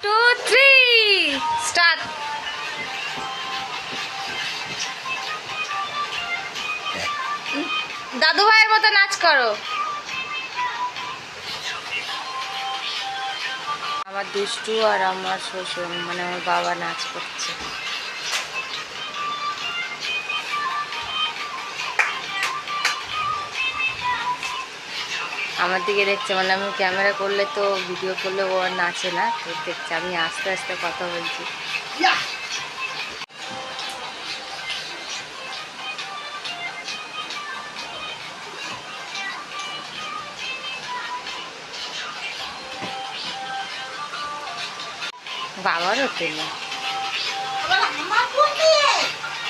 Two three start. দাদু ভাইয়ের মতো নাচ করো। আমার দুষ্টু আর আমার শ্বশুর মানে আমার বাবা নাচ করছে। আমার দিকে দেখছে, মানে আমি ক্যামেরা করলে তো ভিডিও করলে ও আর নাচে না, তো দেখছে আমি আস্তে আস্তে কথা বলছি। বাবারও তো না।